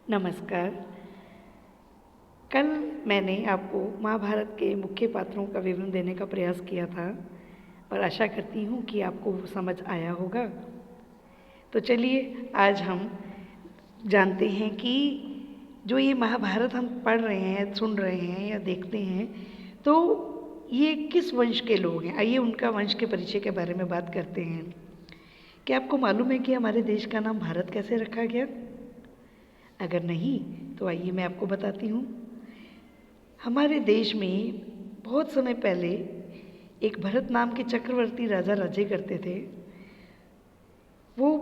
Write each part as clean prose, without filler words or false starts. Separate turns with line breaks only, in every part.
नमस्कार। कल मैंने आपको महाभारत के मुख्य पात्रों का विवरण देने का प्रयास किया था और आशा करती हूँ कि आपको वो समझ आया होगा। तो चलिए आज हम जानते हैं कि जो ये महाभारत हम पढ़ रहे हैं, सुन रहे हैं या देखते हैं, तो ये किस वंश के लोग हैं। आइए उनका वंश के परिचय के बारे में बात करते हैं। क्या आपको मालूम है कि हमारे देश का नाम भारत कैसे रखा गया? अगर नहीं तो आइए मैं आपको बताती हूँ। हमारे देश में बहुत समय पहले एक भरत नाम के चक्रवर्ती राजा राज्य करते थे। वो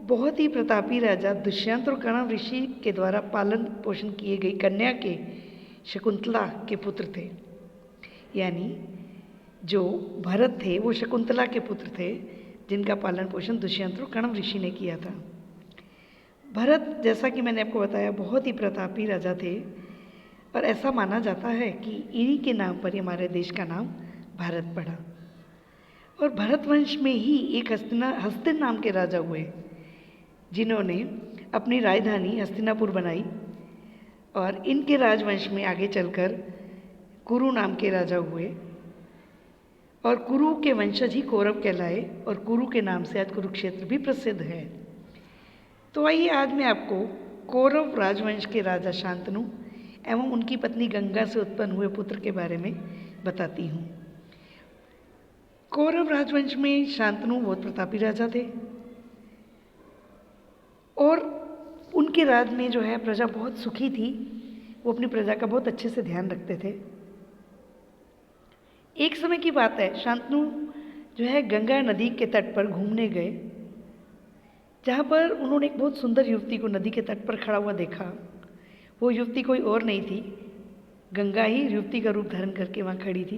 बहुत ही प्रतापी राजा दुष्यंत और कर्ण ऋषि के द्वारा पालन पोषण किए गई कन्या के शकुंतला के पुत्र थे। यानी जो भरत थे वो शकुंतला के पुत्र थे, जिनका पालन पोषण दुष्यंत और कर्ण ऋषि ने किया था। भरत, जैसा कि मैंने आपको बताया, बहुत ही प्रतापी राजा थे और ऐसा माना जाता है कि इन्हीं के नाम पर ही हमारे देश का नाम भारत पड़ा। और भरत वंश में ही एक हस्तिन नाम के राजा हुए, जिन्होंने अपनी राजधानी हस्तिनापुर बनाई। और इनके राजवंश में आगे चलकर कुरु नाम के राजा हुए और कुरु के वंशज ही कौरव कहलाए और कुरु के नाम से आज कुरुक्षेत्र भी प्रसिद्ध है। तो आइए आज मैं आपको कौरव राजवंश के राजा शांतनु एवं उनकी पत्नी गंगा से उत्पन्न हुए पुत्र के बारे में बताती हूँ। कौरव राजवंश में शांतनु बहुत प्रतापी राजा थे और उनके राज में जो है प्रजा बहुत सुखी थी। वो अपनी प्रजा का बहुत अच्छे से ध्यान रखते थे। एक समय की बात है, शांतनु जो है गंगा नदी के तट पर घूमने गए, जहाँ पर उन्होंने एक बहुत सुंदर युवती को नदी के तट पर खड़ा हुआ देखा। वो युवती कोई और नहीं थी, गंगा ही युवती का रूप धारण करके वहाँ खड़ी थी।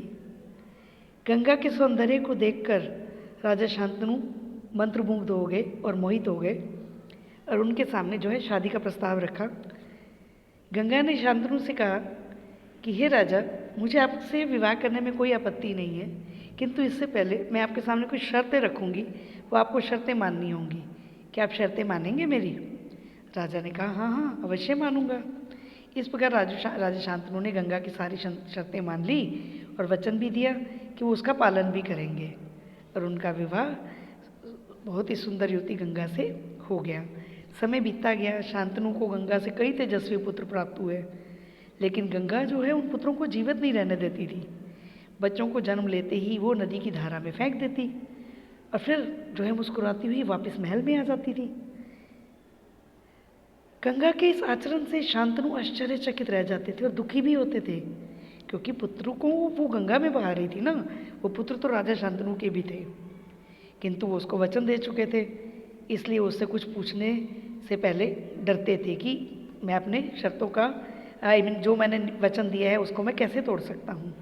गंगा के सौंदर्य को देखकर राजा शांतनु मंत्रमुग्ध हो गए और मोहित हो गए और उनके सामने जो है शादी का प्रस्ताव रखा। गंगा ने शांतनु से कहा कि हे राजा, मुझे आपसे विवाह करने में कोई आपत्ति नहीं है, किंतु इससे पहले मैं आपके सामने कुछ शर्तें रखूँगी, वो आपको शर्तें माननी होंगी। क्या आप शर्तें मानेंगे मेरी? राजा ने कहा हाँ हाँ, अवश्य मानूंगा। इस प्रकार राजा शांतनु ने गंगा की सारी शर्तें मान ली और वचन भी दिया कि वो उसका पालन भी करेंगे। और उनका विवाह बहुत ही सुंदर युवती गंगा से हो गया। समय बीतता गया, शांतनु को गंगा से कई तेजस्वी पुत्र प्राप्त हुए, लेकिन गंगा जो है उन पुत्रों को जीवित नहीं रहने देती थी। बच्चों को जन्म लेते ही वो नदी की धारा में फेंक देती और फिर जो है मुस्कुराती हुई वापस महल में आ जाती थी। गंगा के इस आचरण से शांतनु आश्चर्यचकित रह जाते थे और दुखी भी होते थे, क्योंकि पुत्रों को वो गंगा में बहा रही थी ना। वो पुत्र तो राजा शांतनु के भी थे, किंतु वो उसको वचन दे चुके थे, इसलिए उससे कुछ पूछने से पहले डरते थे कि मैं अपने शर्तों का जो मैंने वचन दिया है उसको मैं कैसे तोड़ सकता हूँ।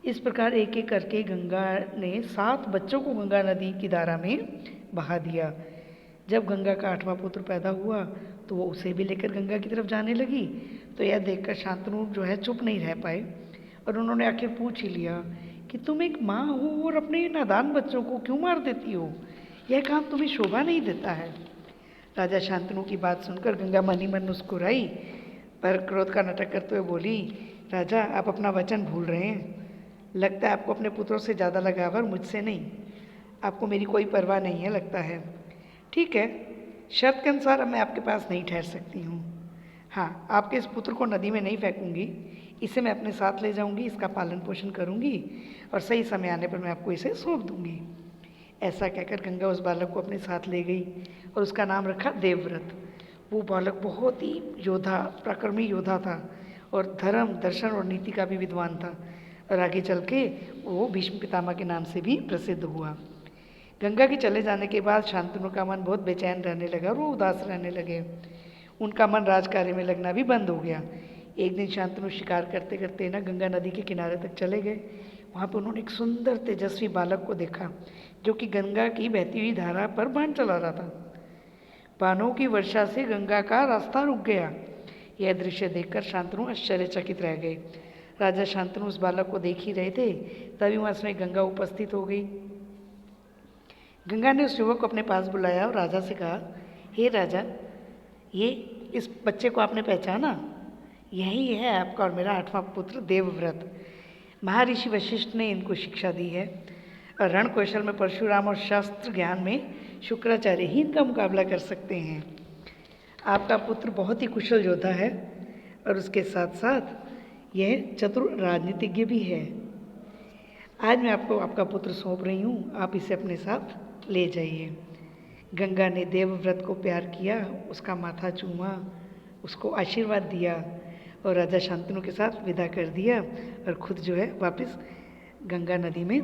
इस प्रकार एक एक करके गंगा ने 7 बच्चों को गंगा नदी की धारा में बहा दिया। जब गंगा का 8वां पुत्र पैदा हुआ तो वो उसे भी लेकर गंगा की तरफ जाने लगी। तो यह देखकर शांतनु जो है चुप नहीं रह पाए और उन्होंने आखिर पूछ ही लिया कि तुम एक माँ हो और अपने नादान बच्चों को क्यों मार देती हो? यह काम तुम्हें शोभा नहीं देता है। राजा शांतनु की बात सुनकर गंगा मन ही मन मुस्कुराई, पर क्रोध का नाटक करते हुए बोली, राजा आप अपना वचन भूल रहे हैं। लगता है आपको अपने पुत्रों से ज़्यादा लगाव है और मुझसे नहीं। आपको मेरी कोई परवाह नहीं है लगता है। ठीक है, शर्त के अनुसार अब मैं आपके पास नहीं ठहर सकती हूँ। हाँ, आपके इस पुत्र को नदी में नहीं फेंकूंगी, इसे मैं अपने साथ ले जाऊंगी, इसका पालन पोषण करूंगी और सही समय आने पर मैं आपको इसे सौंप दूंगी। ऐसा कहकर गंगा उस बालक को अपने साथ ले गई और उसका नाम रखा देवव्रत। वो बालक बहुत ही योद्धा, पराक्रमी योद्धा था और धर्म, दर्शन और नीति का भी विद्वान था और आगे चल के वो भीष्म पितामह के नाम से भी प्रसिद्ध हुआ। गंगा के चले जाने के बाद शांतनु का मन बहुत बेचैन रहने लगा और वो उदास रहने लगे। उनका मन राजकार्य में लगना भी बंद हो गया। एक दिन शांतनु शिकार करते करते ना गंगा नदी के किनारे तक चले गए। वहाँ पर उन्होंने एक सुंदर तेजस्वी बालक को देखा, जो कि गंगा की बहती हुई धारा पर बाण चला रहा था। बाणों की वर्षा से गंगा का रास्ता रुक गया। यह दृश्य देखकर शांतनु आश्चर्यचकित रह गए। राजा शांतनु उस बालक को देख ही रहे थे, तभी वहाँ से गंगा उपस्थित हो गई। गंगा ने उस युवक को अपने पास बुलाया और राजा से कहा, हे राजा, ये इस बच्चे को आपने पहचाना, यही है आपका और मेरा 8वां पुत्र देवव्रत। महर्षि वशिष्ठ ने इनको शिक्षा दी है और रण कौशल में परशुराम और शास्त्र ज्ञान में शुक्राचार्य ही इनका मुकाबला कर सकते हैं। आपका पुत्र बहुत ही कुशल योद्धा है और उसके साथ साथ यह चतुर राजनीतिज्ञ भी है। आज मैं आपको आपका पुत्र सौंप रही हूँ, आप इसे अपने साथ ले जाइए। गंगा ने देवव्रत को प्यार किया, उसका माथा चूमा, उसको आशीर्वाद दिया और राजा शांतनु के साथ विदा कर दिया और खुद जो है वापस गंगा नदी में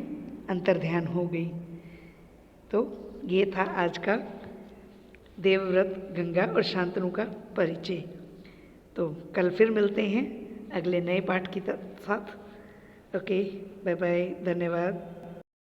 अंतर्ध्यान हो गई। तो ये था आज का देवव्रत, गंगा और शांतनु का परिचय। तो कल फिर मिलते हैं अगले नए पाठ के साथ। ओके, बाय बाय, धन्यवाद।